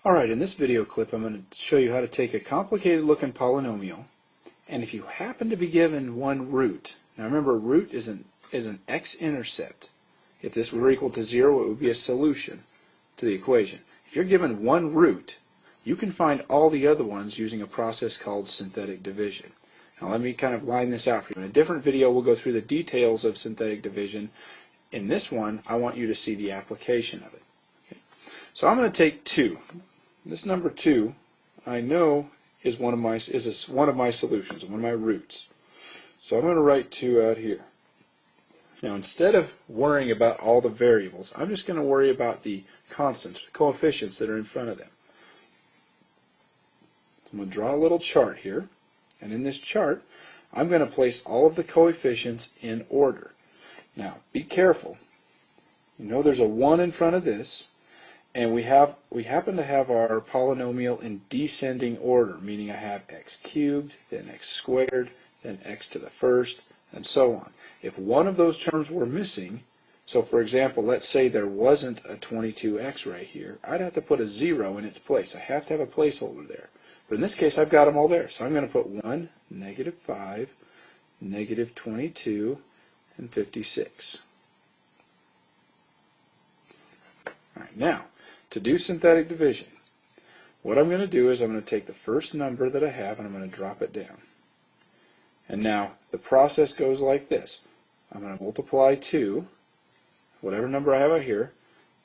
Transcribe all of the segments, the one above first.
Alright, in this video clip I'm going to show you how to take a complicated looking polynomial, and if you happen to be given one root, now remember root is an x-intercept. If this were equal to 0, it would be a solution to the equation. If you're given one root, you can find all the other ones using a process called synthetic division. Now let me kind of line this out for you. In a different video we'll go through the details of synthetic division. In this one I want you to see the application of it. Okay. So I'm going to take 2. This number 2, I know, is one of my solutions, one of my roots. So I'm going to write 2 out here. Now instead of worrying about all the variables, I'm just going to worry about the constants, the coefficients that are in front of them. I'm going to draw a little chart here, and in this chart I'm going to place all of the coefficients in order. Now be careful. You know there's a 1 in front of this. And we happen to have our polynomial in descending order, meaning I have x cubed, then x squared, then x to the first, and so on. If one of those terms were missing, so for example, let's say there wasn't a 22x right here, I'd have to put a 0 in its place. I have to have a placeholder there. But in this case, I've got them all there. So I'm going to put 1, -5, -22, and 56. All right, now, to do synthetic division, what I'm going to do is I'm going to take the first number that I have and I'm going to drop it down. And now the process goes like this. I'm going to multiply 2, whatever number I have out here,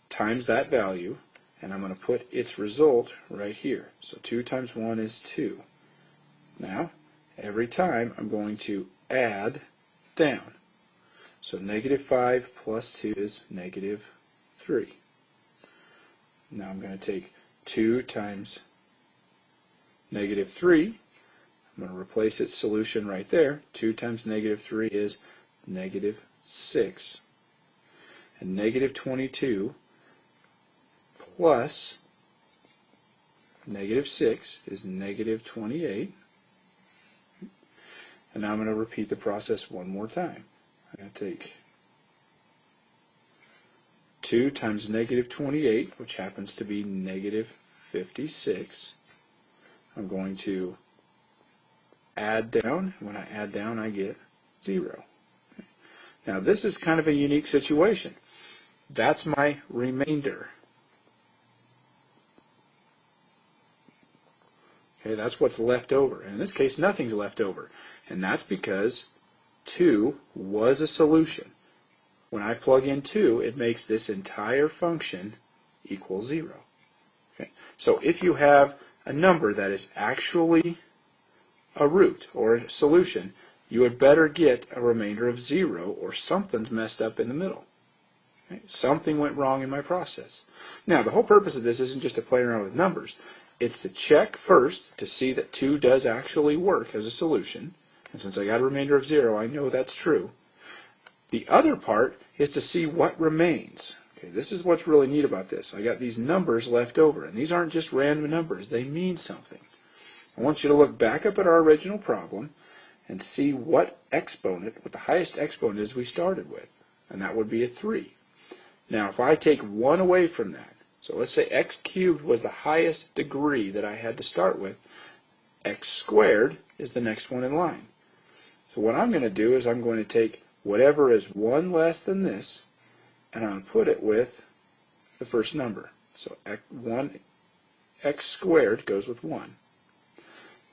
times that value, and I'm going to put its result right here. So 2 times 1 is 2. Now, every time I'm going to add down. So -5 plus 2 is -3. Now I'm going to take 2 times -3. I'm going to replace its solution right there. 2 times -3 is -6. And -22 plus -6 is -28. And now I'm going to repeat the process one more time. I'm going to take 2 times -28, which happens to be -56. I'm going to add down. When I add down, I get 0. Now this is kind of a unique situation. That's my remainder. Okay, that's what's left over. And in this case, nothing's left over. And that's because 2 was a solution. When I plug in 2, it makes this entire function equal 0. Okay. So if you have a number that is actually a root or a solution, you would better get a remainder of 0 or something's messed up in the middle. Okay. Something went wrong in my process. Now the whole purpose of this isn't just to play around with numbers. It's to check first to see that 2 does actually work as a solution. And since I got a remainder of 0, I know that's true. The other part is to see what remains. Okay, this is what's really neat about this. I got these numbers left over, and these aren't just random numbers. They mean something. I want you to look back up at our original problem and see what exponent, what the highest exponent is we started with, and that would be a 3. Now, if I take 1 away from that, so let's say x cubed was the highest degree that I had to start with, x squared is the next one in line. So what I'm going to do is I'm going to take whatever is 1 less than this, and I'm going to put it with the first number. So x squared goes with 1.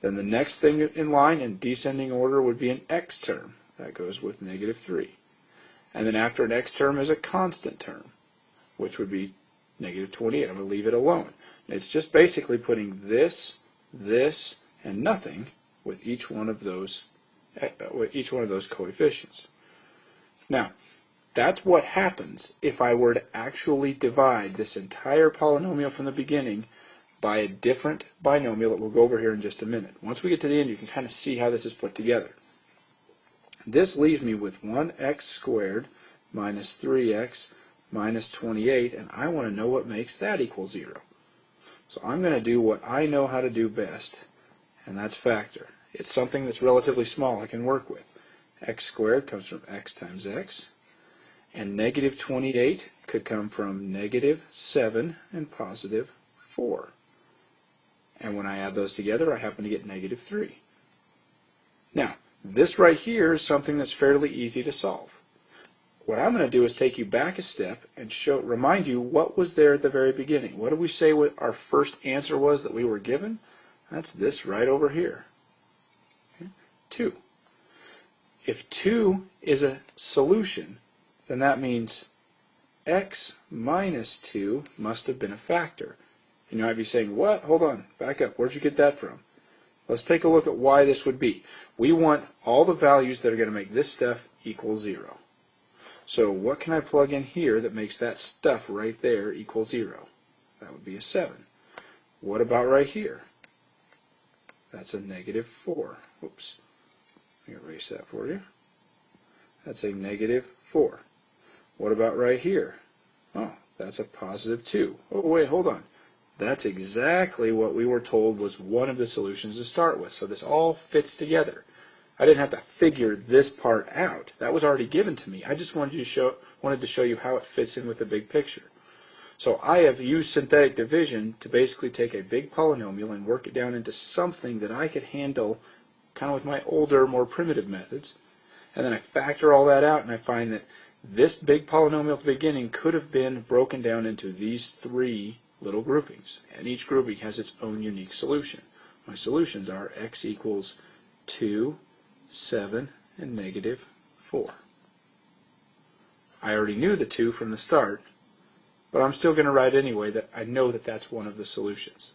Then the next thing in line in descending order would be an x term. That goes with -3. And then after an x term is a constant term, which would be -28. I'm going to leave it alone. And it's just basically putting this, and nothing with each one of those coefficients. Now, that's what happens if I were to actually divide this entire polynomial from the beginning by a different binomial that we'll go over here in just a minute. Once we get to the end, you can kind of see how this is put together. This leaves me with 1x squared minus 3x minus 28, and I want to know what makes that equal 0. So I'm going to do what I know how to do best, and that's factor. It's something that's relatively small I can work with. X squared comes from x times x, and -28 could come from -7 and +4. And when I add those together, I happen to get negative 3. Now, this right here is something that's fairly easy to solve. What I'm going to do is take you back a step and remind you what was there at the very beginning. What did we say what our first answer was that we were given? That's this right over here. Okay? 2. If 2 is a solution, then that means x minus 2 must have been a factor. And you might be saying, what? Hold on, back up. Where'd you get that from? Let's take a look at why this would be. We want all the values that are going to make this stuff equal 0. So what can I plug in here that makes that stuff right there equal 0? That would be a 7. What about right here? That's a negative 4. Oops. Let me erase that for you. That's a negative 4. What about right here? Oh, that's a positive 2. Oh, wait, hold on. That's exactly what we were told was one of the solutions to start with. So this all fits together. I didn't have to figure this part out. That was already given to me. I just wanted to show you how it fits in with the big picture. So I have used synthetic division to basically take a big polynomial and work it down into something that I could handle kind of with my older, more primitive methods. And then I factor all that out and I find that this big polynomial at the beginning could have been broken down into these 3 little groupings. And each grouping has its own unique solution. My solutions are x equals 2, 7, and negative 4. I already knew the 2 from the start, but I'm still going to write anyway that I know that that's one of the solutions.